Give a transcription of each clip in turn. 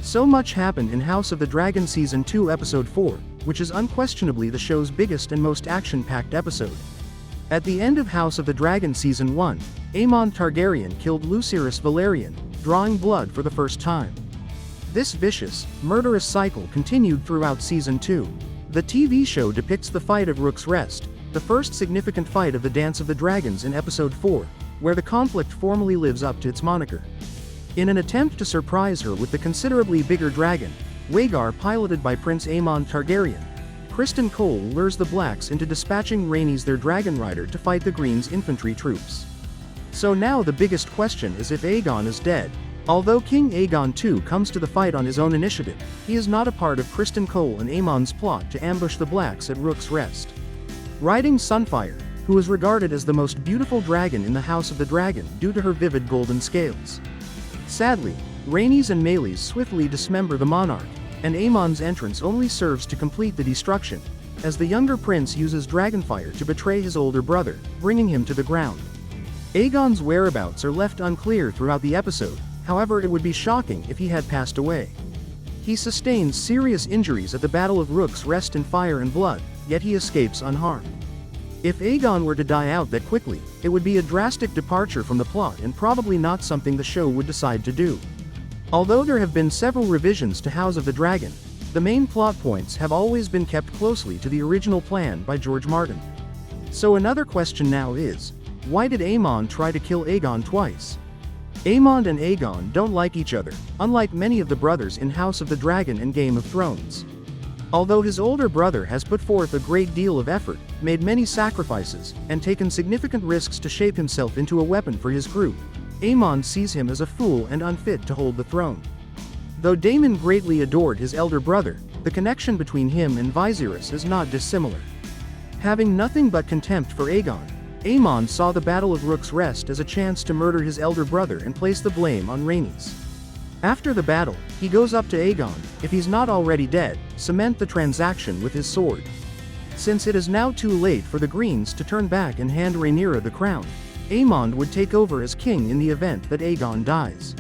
So much happened in House of the Dragon Season 2 Episode 4, which is unquestionably the show's biggest and most action-packed episode. At the end of House of the Dragon Season 1, Aemond Targaryen killed Lucerys Velaryon, drawing blood for the first time. This vicious, murderous cycle continued throughout Season 2. The TV show depicts the fight of Rook's Rest, the first significant fight of the Dance of the Dragons in Episode 4, where the conflict formally lives up to its moniker. In an attempt to surprise her with the considerably bigger dragon, Vhagar, piloted by Prince Aemond Targaryen, Criston Cole lures the Blacks into dispatching Rhaenys, their dragonrider, to fight the Green's infantry troops. So now the biggest question is if Aegon is dead. Although King Aegon II comes to the fight on his own initiative, he is not a part of Criston Cole and Aemond's plot to ambush the Blacks at Rook's Rest. Riding Sunfire, who is regarded as the most beautiful dragon in the House of the Dragon due to her vivid golden scales. Sadly, Rhaenys and Meleys swiftly dismember the monarch, and Aemond's entrance only serves to complete the destruction, as the younger prince uses dragonfire to betray his older brother, bringing him to the ground. Aegon's whereabouts are left unclear throughout the episode. However, it would be shocking if he had passed away. He sustains serious injuries at the Battle of Rook's Rest in fire and blood, yet he escapes unharmed. If Aegon were to die out that quickly, it would be a drastic departure from the plot and probably not something the show would decide to do. Although there have been several revisions to House of the Dragon, the main plot points have always been kept closely to the original plan by George Martin. So another question now is, why did Aemond try to kill Aegon twice? Aemond and Aegon don't like each other, unlike many of the brothers in House of the Dragon and Game of Thrones. Although his older brother has put forth a great deal of effort, made many sacrifices, and taken significant risks to shape himself into a weapon for his group, Aemond sees him as a fool and unfit to hold the throne. Though Daemon greatly adored his elder brother, the connection between him and Viserys is not dissimilar. Having nothing but contempt for Aegon, Aemond saw the Battle of Rook's Rest as a chance to murder his elder brother and place the blame on Rhaenys. After the battle, he goes up to Aegon, if he's not already dead, cement the transaction with his sword. Since it is now too late for the Greens to turn back and hand Rhaenyra the crown, Aemond would take over as king in the event that Aegon dies.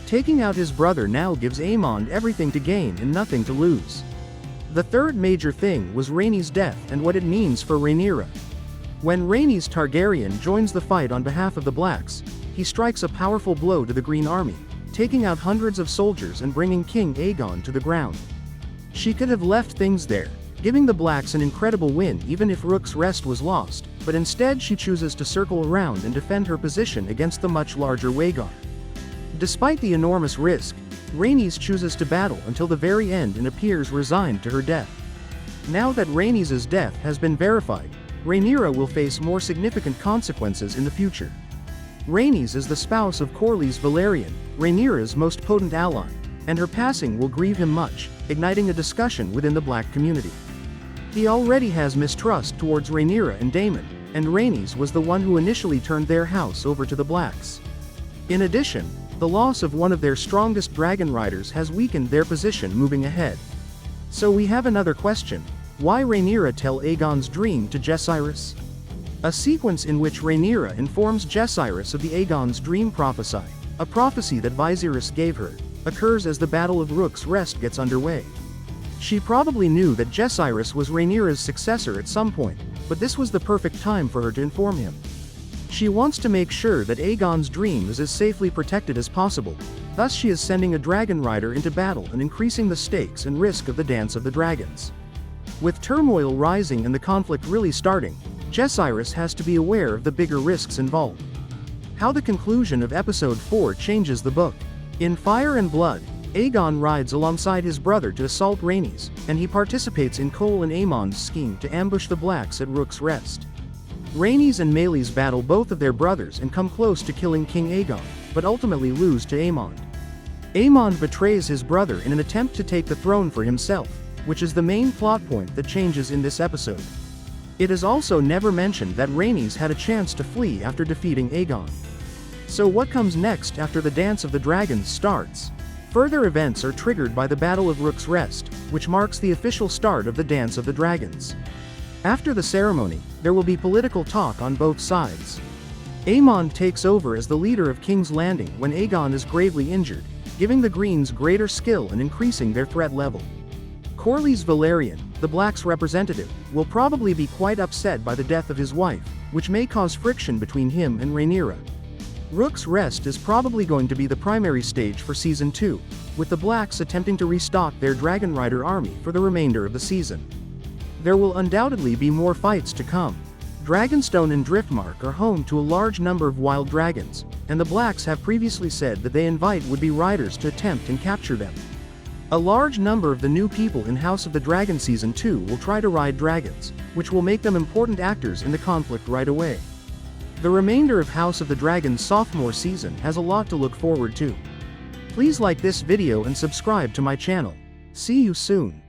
Taking out his brother now gives Aemond everything to gain and nothing to lose. The third major thing was Rhaenys' death and what it means for Rhaenyra. When Rhaenys Targaryen joins the fight on behalf of the Blacks, he strikes a powerful blow to the Green Army, taking out hundreds of soldiers and bringing King Aegon to the ground. She could have left things there, giving the Blacks an incredible win even if Rook's Rest was lost, but instead she chooses to circle around and defend her position against the much larger Vhagar. Despite the enormous risk, Rhaenys chooses to battle until the very end and appears resigned to her death. Now that Rhaenys' death has been verified, Rhaenyra will face more significant consequences in the future. Rhaenys is the spouse of Corlys Velaryon, Rhaenyra's most potent ally, and her passing will grieve him much, igniting a discussion within the Black community. He already has mistrust towards Rhaenyra and Daemon, and Rhaenys was the one who initially turned their house over to the Blacks. In addition, the loss of one of their strongest dragon riders has weakened their position moving ahead. So we have another question. Why Rhaenyra tell Aegon's dream to Jaehaerys? A sequence in which Rhaenyra informs Jaehaerys of the Aegon's dream prophecy, a prophecy that Viserys gave her, occurs as the Battle of Rook's Rest gets underway. She probably knew that Jaehaerys was Rhaenyra's successor at some point, but this was the perfect time for her to inform him. She wants to make sure that Aegon's dream is as safely protected as possible, thus she is sending a dragon rider into battle and increasing the stakes and risk of the Dance of the Dragons. With turmoil rising and the conflict really starting, Jaehaerys has to be aware of the bigger risks involved. How the conclusion of Episode 4 changes the book. In Fire and Blood, Aegon rides alongside his brother to assault Rhaenys, and he participates in Cole and Aemond's scheme to ambush the Blacks at Rook's Rest. Rhaenys and Meleys battle both of their brothers and come close to killing King Aegon, but ultimately lose to Aemond. Aemond betrays his brother in an attempt to take the throne for himself, which is the main plot point that changes in this episode. It is also never mentioned that Rhaenys had a chance to flee after defeating Aegon. So what comes next after the Dance of the Dragons starts? Further events are triggered by the Battle of Rook's Rest, which marks the official start of the Dance of the Dragons. After the ceremony, there will be political talk on both sides. Aemond takes over as the leader of King's Landing when Aegon is gravely injured, giving the Greens greater skill and increasing their threat level. Corlys Velaryon, the Blacks' representative, will probably be quite upset by the death of his wife, which may cause friction between him and Rhaenyra. Rook's Rest is probably going to be the primary stage for Season 2, with the Blacks attempting to restock their dragonrider army for the remainder of the season. There will undoubtedly be more fights to come. Dragonstone and Driftmark are home to a large number of wild dragons, and the Blacks have previously said that they invite would-be riders to attempt and capture them. A large number of the new people in House of the Dragon Season 2 will try to ride dragons, which will make them important actors in the conflict right away. The remainder of House of the Dragon's sophomore season has a lot to look forward to. Please like this video and subscribe to my channel. See you soon.